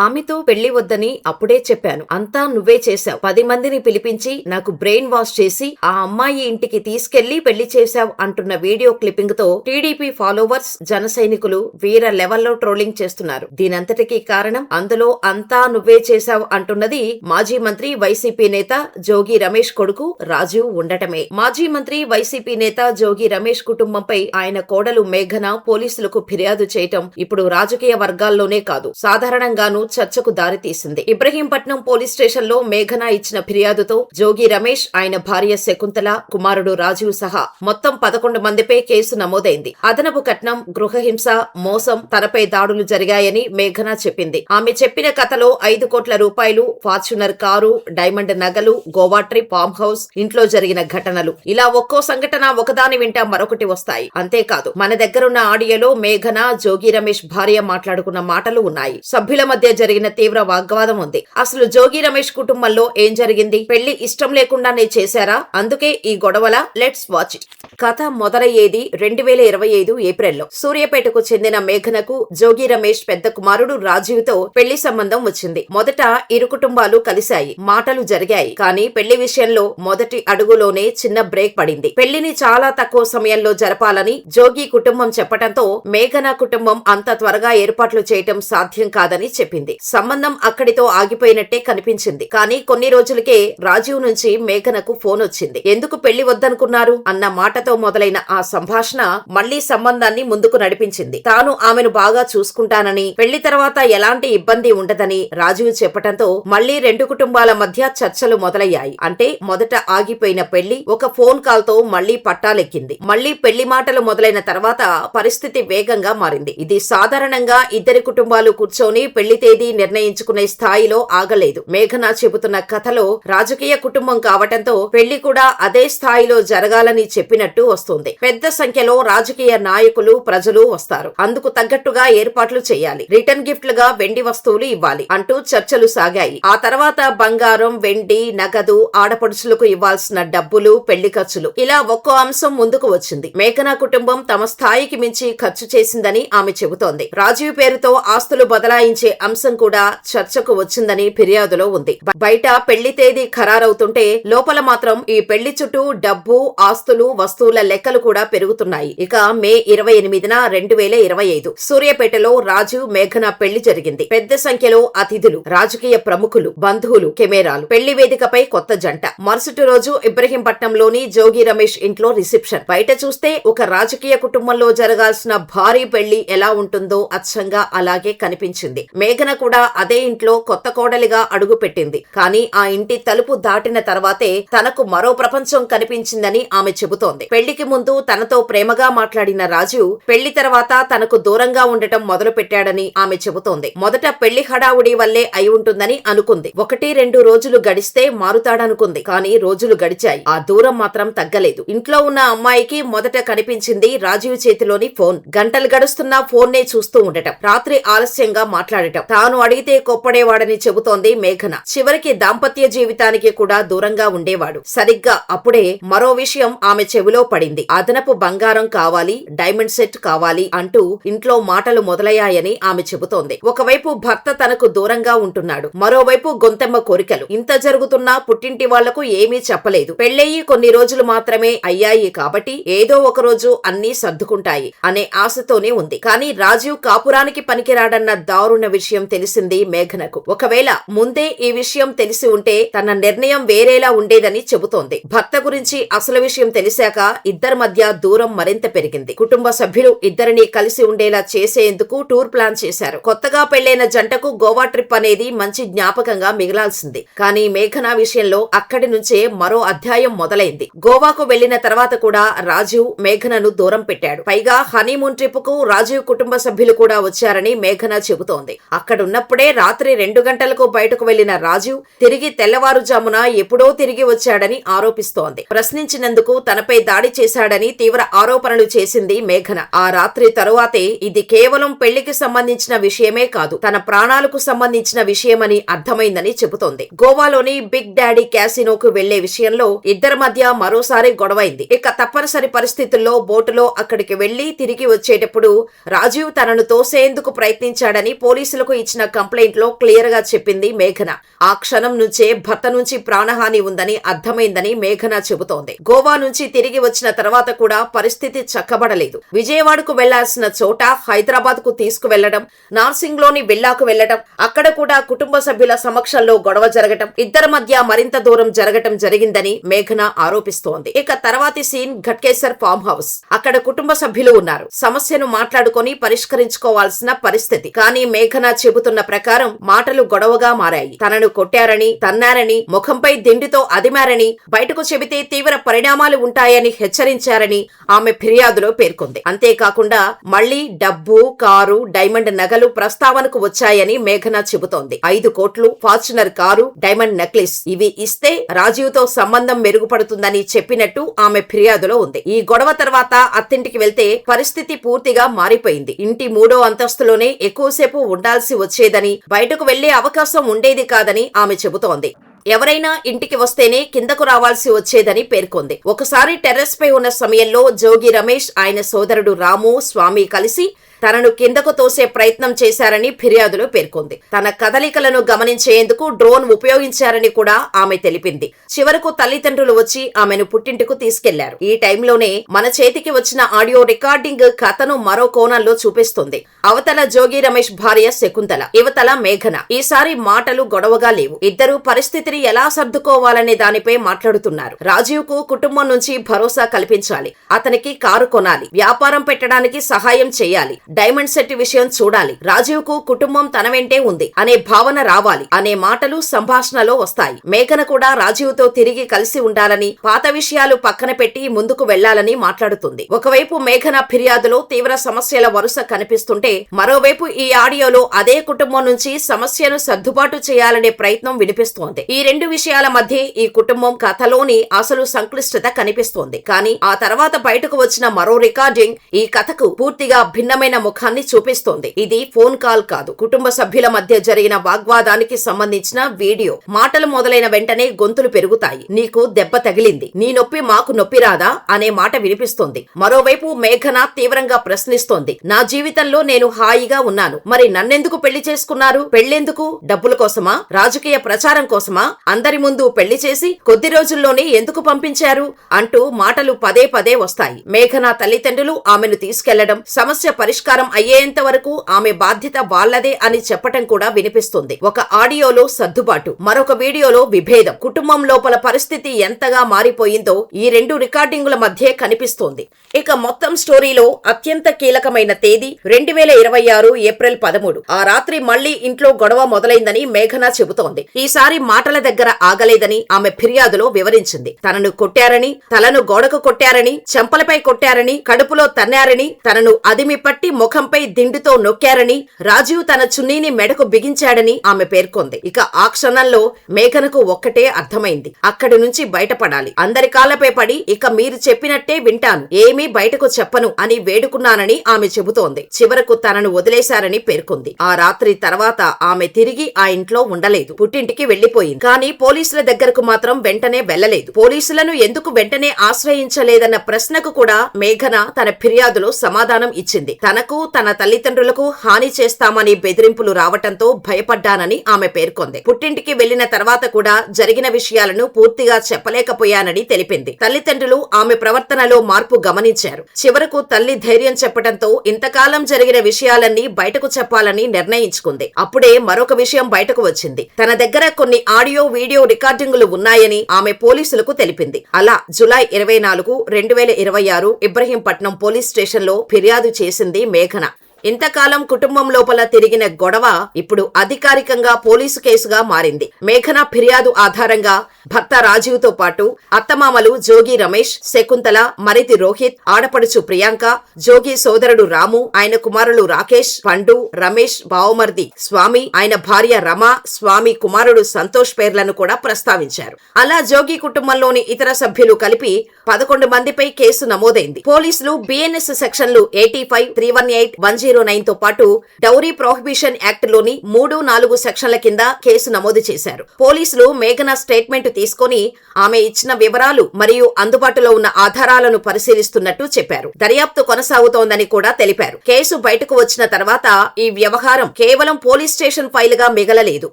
ఆమెతో పెళ్లి వద్దని అప్పుడే చెప్పాను. అంతా నువ్వే చేశావు. 10 మందిని పిలిపించి నాకు బ్రెయిన్ వాష్ చేసి ఆ అమ్మాయి ఇంటికి తీసుకెళ్లి పెళ్లి చేశావు అంటున్న వీడియో క్లిప్పింగ్ తో టీడీపీ ఫాలోవర్స్ జన సైనికులు వీర లెవెల్లో ట్రోలింగ్ చేస్తున్నారు. దీనంతటికీ కారణం అందులో అంతా నువ్వే చేశావు అంటున్నది మాజీ మంత్రి వైసీపీ నేత జోగి రమేష్ కొడుకు రాజీవ్ ఉండటమే. మాజీ మంత్రి వైసీపీ నేత జోగి రమేష్ కుటుంబంపై ఆయన కోడలు మేఘన పోలీసులకు ఫిర్యాదు చేయటం ఇప్పుడు రాజకీయ వర్గాల్లోనే కాదు సాధారణంగానూ చర్చకు దారితీసింది. ఇబ్రహీంపట్నం పోలీస్ స్టేషన్ లో మేఘన ఇచ్చిన ఫిర్యాదుతో జోగి రమేష్, ఆయన భార్య శకుంతల, కుమారుడు రాజీవ్ సహా మొత్తం 11 మందిపై కేసు నమోదైంది. అదనపు కట్నం, గృహహింస, మోసం, తనపై దాడులు జరిగాయని మేఘన చెప్పింది. ఆమె చెప్పిన కథలో 5 కోట్ల రూపాయలు, ఫార్చునర్ కారు, డైమండ్ నగలు, గోవా ట్రిప్, ఫామ్ హౌస్, ఇంట్లో జరిగిన ఘటనలు, ఇలా ఒక్కో సంఘటన ఒకదాని వెంట మరొకటి వస్తాయి. అంతేకాదు మన దగ్గరున్న ఆడియోలో మేఘన, జోగి రమేష్ భార్య మాట్లాడుకున్న మాటలు ఉన్నాయి. సభ్యుల మధ్య జరిగిన తీవ్ర వాగ్వాదం ఉంది. అసలు జోగి రమేష్ కుటుంబంలో ఏం జరిగింది? పెళ్లి ఇష్టం లేకుండానే చేశారా? అందుకే ఈ గొడవల? Let's watch it. కథ మొదలయ్యేది 2025 ఏప్రిల్లో. సూర్యాపేటకు చెందిన మేఘనకు జోగి రమేష్ పెద్ద కుమారుడు రాజీవ్ తో పెళ్లి సంబంధం వచ్చింది. మొదట ఇరు కుటుంబాలు కలిశాయి, మాటలు జరిగాయి. కానీ పెళ్లి విషయంలో మొదటి అడుగులోనే చిన్న బ్రేక్ పడింది. పెళ్లిని చాలా తక్కువ సమయంలో జరపాలని జోగి కుటుంబం చెప్పడంతో మేఘన కుటుంబం అంత త్వరగా ఏర్పాట్లు చేయటం సాధ్యం కాదని చెప్పింది. సంబంధం అక్కడితో ఆగిపోయినట్టే కనిపించింది. కానీ కొన్ని రోజులకే రాజీవ్ నుంచి మేఘనకు ఫోన్ వచ్చింది. ఎందుకు పెళ్లి వద్దనుకున్నారు అన్న మాటతో మొదలైన ఆ సంభాషణ మళ్లీ సంబంధాన్ని ముందుకు నడిపించింది. తాను ఆమెను బాగా చూసుకుంటానని, పెళ్లి తర్వాత ఎలాంటి ఇబ్బంది ఉండదని రాజీవ్ చెప్పటంతో మళ్లీ రెండు కుటుంబాల మధ్య చర్చలు మొదలయ్యాయి. అంటే మొదట ఆగిపోయిన పెళ్లి ఒక ఫోన్ కాల్ తో మళ్లీ పట్టాలెక్కింది. మళ్లీ పెళ్లి మాటలు మొదలైన తర్వాత పరిస్థితి వేగంగా మారింది. ఇది సాధారణంగా ఇద్దరి కుటుంబాలు కూర్చొని పెళ్లి తేదీ నిర్ణయించుకునే స్థాయిలో ఆగలేదు. మేఘన చెబుతున్న కథలో రాజకీయ కుటుంబం కావటంతో పెళ్లి కూడా అదే స్థాయిలో జరగాలని చెప్పినట్టు వస్తుంది. పెద్ద సంఖ్యలో రాజకీయ నాయకులు, ప్రజలు వస్తారు. అందుకు తగ్గట్టుగా ఏర్పాట్లు చేయాలి. రిటర్న్ గిఫ్ట్లుగా వెండి వస్తువులు ఇవ్వాలి అంటూ చర్చలు సాగాయి. ఆ తర్వాత బంగారం, వెండి, నగదు, ఆడపడుచులకు ఇవ్వాల్సిన డబ్బులు, పెళ్లి ఖర్చులు, ఇలా ఒక్కో అంశం ముందుకు వచ్చింది. మేఘన కుటుంబం తమ స్థాయికి మించి ఖర్చు చేసిందని ఆమె చెబుతోంది. రాజీవ్ పేరుతో ఆస్తులు బదలాయించే అంశం కూడా చర్చకు వచ్చిందని ఫిర్యాదులో ఉంది. బయట పెళ్లి తేదీ ఖరారవుతుంటే లోపల మాత్రం ఈ పెళ్లి చుట్టూ డబ్బు, ఆస్తులు, వస్తువుల లెక్కలు కూడా పెరుగుతున్నాయి. ఇక మే 28న 2025 సూర్యాపేటలో రాజీవ్, మేఘన పెళ్లి జరిగింది. పెద్ద సంఖ్యలో అతిథులు, రాజకీయ ప్రముఖులు, బంధువులు, కెమెరాలు. పెళ్లి వేదికపై కొత్త జంట. మరుసటి రోజు ఇబ్రహీంపట్నంలోని జోగి రమేష్ ఇంట్లో రిసెప్షన్. బయట చూస్తే ఒక రాజకీయ కుటుంబంలో జరగాల్సిన భారీ పెళ్లి ఎలా ఉంటుందో అచ్చంగా అలాగే కనిపించింది. మేఘన కూడా అదే ఇంట్లో కొత్త కోడలిగా అడుగు పెట్టింది. కానీ ఆ ఇంటి తలుపు దాటిన తర్వాతే తనకు మరో ప్రపంచం కనిపించిందని ఆమె చెబుతోంది. పెళ్లికి ముందు తనతో ప్రేమగా మాట్లాడిన రాజీవ్ పెళ్లి తర్వాత తనకు దూరంగా ఉండటం మొదలు పెట్టాడని ఆమె చెబుతోంది. మొదట పెళ్లి హడావుడి వల్లే అయి ఉంటుందని అనుకుంది. 1-2 రోజులు గడిస్తే మారుతాడనుకుంది. కానీ రోజులు గడిచాయి, ఆ దూరం మాత్రం తగ్గలేదు. ఇంట్లో ఉన్న అమ్మాయికి మొదట కనిపించింది రాజీవ్ చేతిలోని ఫోన్. గంటలు గడుస్తున్నా ఫోన్ నే చూస్తూ ఉండటం, రాత్రి ఆలస్యంగా మాట్లాడటం, తాను అడిగితే కొప్పడేవాడని చెబుతోంది మేఘన. చివరికి దాంపత్య జీవితానికి కూడా దూరంగా ఉండేవాడు. సరిగ్గా అప్పుడే మరో విషయం ఆమె చెవిలో పడింది. అదనపు బంగారం కావాలి, డైమండ్ సెట్ కావాలి అంటూ ఇంట్లో మాటలు మొదలయ్యాయని ఆమె చెబుతోంది. ఒకవైపు భర్త తనకు దూరంగా ఉంటున్నాడు, మరోవైపు గొంతెమ్మ కోరికలు. ఇంత జరుగుతున్నా పుట్టింటి వాళ్లకు ఏమీ చెప్పలేదు. పెళ్లయ్యి కొన్ని రోజులు మాత్రమే అయ్యాయి కాబట్టి ఏదో ఒక రోజు అన్నీ సర్దుకుంటాయి అనే ఆశతోనే ఉంది. కానీ రాజీవ్ కాపురానికి పనికిరాడన్న దారుణ విషయం తెలిసింది మేఘనకు. ఒకవేళ ముందే ఈ విషయం తెలిసి ఉంటే తన నిర్ణయం వేరేలా ఉండేదని చెబుతోంది. భర్త గురించి అసలు విషయం తెలిసాక ఇద్దరి మధ్య దూరం మరింత పెరిగింది. కుటుంబ సభ్యులు ఇద్దరిని కలిసి ఉండేలా చేసేందుకు టూర్ ప్లాన్ చేశారు. కొత్తగా పెళ్లైన జంటకు గోవా ట్రిప్ అనేది మంచి జ్ఞాపకంగా మిగలాల్సింది. కానీ మేఘన విషయంలో అక్కడి నుంచే మరో అధ్యాయం మొదలైంది. గోవాకు వెళ్లిన తర్వాత కూడా రాజీవ్ మేఘనను దూరం పెట్టాడు. పైగా హనీమూన్ ట్రిప్ కు రాజీవ్ కుటుంబ సభ్యులు కూడా వచ్చారని మేఘన చెబుతోంది. అక్కడున్నప్పుడే రాత్రి 2 గంటలకు బయటకు వెళ్లిన రాజీవ్ తిరిగి తెల్లవారుజామున ఎప్పుడో తిరిగి వచ్చాడని ఆరోపిస్తోంది. ప్రశ్నించినందుకు తనపై దాడి చేశాడని తీవ్ర ఆరోపణలు చేసింది మేఘన. ఆ రాత్రి తరువాతే ఇది కేవలం పెళ్లికి సంబంధించిన విషయమే కాదు, తన ప్రాణాలకు సంబంధించిన విషయమని అర్థమైందని చెబుతోంది. గోవాలోని బిగ్ డాడీ క్యాసినోకు వెళ్లే విషయంలో ఇద్దరి మధ్య మరోసారి గొడవైంది. ఇక తప్పనిసరి పరిస్థితుల్లో బోటులో అక్కడికి వెళ్లి తిరిగి వచ్చేటప్పుడు రాజీవ్ తనను తోసేందుకు ప్రయత్నించాడని పోలీసులకు ఇచ్చిన కంప్లైంట్ లో క్లియర్ గా చెప్పింది మేఘన. ఆ క్షణం నుంచే భర్త నుంచి ప్రాణహాని ఉందని అర్థమైందని మేఘన చెబుతోంది. గోవా నుంచి తిరిగి వచ్చిన తర్వాత కూడా పరిస్థితి చక్కబడలేదు. విజయవాడకు వెళ్లాల్సిన చోట హైదరాబాద్ కు తీసుకువెళ్లడం, నార్సింగ్ లోని విల్లాకు వెళ్లడం, అక్కడ కూడా కుటుంబ సభ్యుల సమక్షంలో గొడవ జరగటం, ఇద్దరి మధ్య మరింత దూరం జరగటం జరిగిందని మేఘన ఆరోపిస్తోంది. ఇక తర్వాతి సీన్ ఘట్కేసర్ ఫామ్ హౌస్. అక్కడ కుటుంబ సభ్యులు ఉన్నారు. సమస్యను మాట్లాడుకొని పరిష్కరించుకోవాల్సిన పరిస్థితి. కానీ మేఘన చెబుతున్న ప్రకారం మాటలు గొడవగా మారాయి. తనను కొట్టారని, తన్నారని, ముఖంపై దిండితో అదిమారని, బయటకు చెబితే తీవ్ర పరిణామాలు ఉంటాయని హెచ్చరించారని ఆమె ఫిర్యాదులో పేర్కొంది. అంతేకాకుండా మళ్లీ డబ్బు, కారు, డైమండ్ నగలు ప్రస్తావనకు వచ్చాయని మేఘన చెబుతోంది. 5 కోట్లు, ఫార్చునర్ కారు, డైమండ్ నెక్లెస్ ఇవి ఇస్తే రాజీవ్తో సంబంధం మెరుగుపడుతుందని చెప్పినట్టు ఆమె ఫిర్యాదులో ఉంది. ఈ గొడవ తర్వాత అత్తింటికి వెళ్తే పరిస్థితి పూర్తిగా మారిపోయింది. ఇంటి 3వ అంతస్తులోనే ఎక్కువసేపు ఉండాల్సి వచ్చేదని, బయటకు వెళ్లే అవకాశం ఉండేది కాదని ఆమె చెబుతోంది. ఎవరైనా ఇంటికి వస్తేనే కిందకు రావాల్సి వచ్చేదని పేర్కొంది. ఒకసారి టెర్రస్ పై ఉన్న సమయంలో జోగి రమేష్, ఆయన సోదరుడు రాము, స్వామి కలిసి తనను కిందకు తోసే ప్రయత్నం చేశారని ఫిర్యాదులో పేర్కొంది. తన కదలికలను గమనించేందుకు డ్రోన్ ఉపయోగించారని కూడా ఆమె తెలిపింది. చివరకు తల్లిదండ్రులు వచ్చి ఆమెను పుట్టింటికి తీసుకెళ్లారు. ఈ టైంలోనే మన చేతికి వచ్చిన ఆడియో రికార్డింగ్ కథను మరో కోణంలో చూపిస్తుంది. అవతల జోగి రమేష్ భార్య శకుంతల, యువతల మేఘన. ఈసారి మాటలు గొడవగా లేవు. ఇద్దరు పరిస్థితిని ఎలా సర్దుకోవాలనే దానిపై మాట్లాడుతున్నారు. రాజీవ్ కు కుటుంబం నుంచి భరోసా కల్పించాలి, అతనికి కారు కొనాలి, వ్యాపారం పెట్టడానికి సహాయం చేయాలి, డైమండ్ సెట్ విషయం చూడాలి, రాజీవ్ కు కుటుంబం తన వెంటే ఉంది అనే భావన రావాలి అనే మాటలు సంభాషణలో వస్తాయి. మేఘన కూడా రాజీవ్ తో తిరిగి కలిసి ఉండాలని, పాత విషయాలు పక్కన పెట్టి ముందుకు వెళ్లాలని మాట్లాడుతుంది. ఒకవైపు మేఘన ఫిర్యాదులో తీవ్ర సమస్యల వరుస కనిపిస్తుంటే, మరోవైపు ఈ ఆడియోలో అదే కుటుంబం నుంచి సమస్యను సర్దుబాటు చేయాలనే ప్రయత్నం వినిపిస్తోంది. ఈ 2 విషయాల మధ్య ఈ కుటుంబం కథలోని అసలు సంక్లిష్టత కనిపిస్తోంది. కానీ ఆ తర్వాత బయటకు వచ్చిన మరో రికార్డింగ్ ఈ కథకు పూర్తిగా భిన్నమైన ముఖాన్ని చూపిస్తోంది. ఇది ఫోన్ కాల్ కాదు, కుటుంబ సభ్యుల మధ్య జరిగిన వాగ్వాదానికి సంబంధించిన వీడియో. మాటలు మొదలైన వెంటనే గొంతులు పెరుగుతాయి. నీకు దెబ్బ తగిలింది, నీ నొప్పి మాకు నొప్పి రాదా అనే మాట వినిపిస్తోంది. మరోవైపు మేఘన తీవ్రంగా ప్రశ్నిస్తోంది. నా జీవితంలో నేను హాయిగా ఉన్నాను, మరి నన్నెందుకు పెళ్లి చేసుకున్నారు? పెళ్లెందుకు? డబ్బుల కోసమా? రాజకీయ ప్రచారం కోసమా? అందరి ముందు పెళ్లి చేసి కొద్ది రోజుల్లోనే ఎందుకు పంపించారు అంటూ మాటలు పదే పదే వస్తాయి. మేఘన తల్లిదండ్రులు ఆమెను తీసుకెళ్లడం, సమస్య పరిష్కారం అయ్యేంత వరకు ఆమె బాధ్యత వాళ్లదే అని చెప్పటం కూడా వినిపిస్తుంది. ఒక ఆడియోలో సర్దుబాటు, మరొక వీడియోలో విభేదం. కుటుంబం లోపల పరిస్థితి ఎంతగా మారిపోయిందో ఈ 2 రికార్డింగుల మధ్య కనిపిస్తోంది. ఇక మొత్తం స్టోరీలో అత్యంత కీలకమైన తేదీ 2026 ఏప్రిల్ 13. ఆ రాత్రి మళ్లీ ఇంట్లో గొడవ మొదలైందని మేఘన చెబుతోంది. ఈసారి మాటల దగ్గర ఆగలేదని ఆమె ఫిర్యాదులో వివరించింది. తనను కొట్టారని, తలను గోడకు కొట్టారని, చెంపలపై కొట్టారని, కడుపులో తన్నారని, తనను అదిమి పట్టి ముఖంపై దిండుతో నొక్కారని, రాజీవ్ తన చున్నీని మెడకు బిగించాడని ఆమె పేర్కొంది. ఇక ఆ క్షణంలో మేఘనకు ఒక్కటే అర్థమైంది. అక్కడి నుంచి బయటపడాలి, అందరి కాళ్లపై పడి ఇక మీరు చెప్పినట్టే వింటాను, ఏమీ బయటకు చెప్పను అని వేడుకున్నానని ఆమె చెబుతోంది. చివరకు తనను వదిలేశారని పేర్కొంది. ఆ రాత్రి తర్వాత ఆమె తిరిగి ఆ ఇంట్లో ఉండలేదు, పుట్టింటికి వెళ్లిపోయింది. కానీ పోలీసుల దగ్గరకు మాత్రం వెంటనే వెళ్లలేదు. పోలీసులను ఎందుకు వెంటనే ఆశ్రయించలేదన్న ప్రశ్నకు కూడా మేఘన తన ఫిర్యాదులో సమాధానం ఇచ్చింది. తనకు, తన తల్లిదండ్రులకు హాని చేస్తామని బెదిరింపులు రావటంతో భయపడ్డానని ఆమె పేర్కొంది. పుట్టింటికి వెళ్లిన తర్వాత కూడా జరిగిన విషయాలను పూర్తిగా చెప్పలేకపోయానని తెలిపింది. తల్లిదండ్రులు ఆమె ప్రవర్తనలో మార్పు గమనించారు. చివరకు తల్లి ధైర్యం చెప్పడంతో ఇంతకాలం జరిగిన విషయాలన్నీ బయటకు చెప్పాలని నిర్ణయించుకుంది. అప్పుడే మరొక విషయం బయటకు వచ్చింది. తన దగ్గర కొన్ని ఆడియో, వీడియో రికార్డింగులు ఉన్నాయని ఆమె పోలీసులకు తెలిపింది. అలా జూలై 24, 2026 ఇబ్రహీంపట్నం పోలీస్ స్టేషన్ లో ఫిర్యాదు చేసింది మేఘన. ఇంతకాలం కుటుంబం లోపల తిరిగిన గొడవ ఇప్పుడు అధికారికంగా పోలీసు కేసుగా మారింది. మేఘన ఫిర్యాదు ఆధారంగా భర్త రాజీవ్ తో పాటు అత్తమామలు జోగి రమేష్, శకుంతల, మరిది రోహిత్, ఆడపడుచు ప్రియాంక, జోగి సోదరుడు రాము, ఆయన కుమారులు రాకేష్, పండు, రమేష్ బావమర్ది స్వామి, ఆయన భార్య రమ, స్వామి కుమారుడు సంతోష్ పేర్లను కూడా ప్రస్తావించారు. అలా జోగి కుటుంబంలోని ఇతర సభ్యులు కలిపి 11 మందిపై కేసు నమోదైంది. పోలీసులు బిఎన్ఎస్ సెక్షన్లు 85, 318, 1 109 తో పాటు డౌరీ ప్రొహిబిషన్ యాక్ట్ లోని 3-4 సెక్షన్ల కింద కేసు నమోదు చేశారు. పోలీసులు మేఘన స్టేట్మెంట్ తీసుకుని ఆమె ఇచ్చిన వివరాలు మరియు అందుబాటులో ఉన్న ఆధారాలను పరిశీలిస్తున్నట్టు చెప్పారు. దర్యాప్తు కొనసాగుతోందని కూడా తెలిపారు. కేసు బయటకు వచ్చిన తర్వాత ఈ వ్యవహారం కేవలం పోలీస్ స్టేషన్ ఫైల్ గా మిగలలేదు.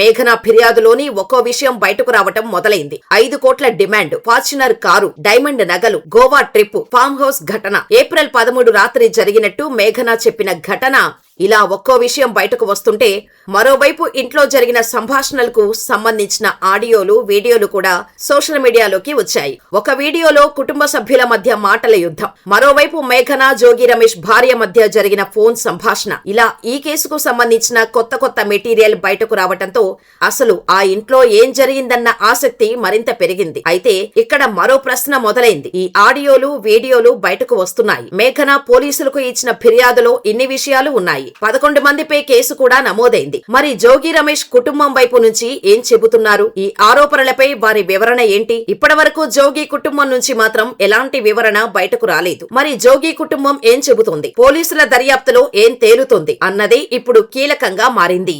మేఘన ఫిర్యాదులోని ఒక్కో విషయం బయటకు రావటం మొదలైంది. 5 కోట్ల డిమాండ్, ఫార్చునర్ కారు, డైమండ్ నగలు, గోవా ట్రిప్, ఫామ్ హౌస్ ఘటన, ఏప్రిల్ 13 రాత్రి జరిగినట్టు మేఘన చెప్పిన ఘటన, ఇలా ఒక్కో విషయం బయటకు వస్తుంటే మరోవైపు ఇంట్లో జరిగిన సంభాషణలకు సంబంధించిన ఆడియోలు, వీడియోలు కూడా సోషల్ మీడియాలోకి వచ్చాయి. ఒక వీడియోలో కుటుంబ సభ్యుల మధ్య మాటల యుద్ధం, మరోవైపు మేఘన, జోగి రమేష్ భార్య మధ్య జరిగిన ఫోన్ సంభాషణ, ఇలా ఈ కేసుకు సంబంధించిన కొత్త మెటీరియల్ బయటకు రావటంతో అసలు ఆ ఇంట్లో ఏం జరిగిందన్న ఆసక్తి మరింత పెరిగింది. అయితే ఇక్కడ మరో ప్రశ్న మొదలైంది. ఈ ఆడియోలు, వీడియోలు బయటకు వస్తున్నాయి. మేఘన పోలీసులకు ఇచ్చిన ఫిర్యాదులో ఇన్ని విషయాలు ఉన్నాయి. 11 మందిపై కేసు కూడా నమోదైంది. మరి జోగి రమేష్ కుటుంబం వైపు నుంచి ఏం చెబుతున్నారు? ఈ ఆరోపణలపై వారి వివరణ ఏంటి? ఇప్పటివరకు జోగి కుటుంబం నుంచి మాత్రం ఎలాంటి వివరణ బయటకు రాలేదు. మరి జోగి కుటుంబం ఏం చెబుతుంది? పోలీసుల దర్యాప్తులో ఏం తేలుతుంది అన్నదే ఇప్పుడు కీలకంగా మారింది.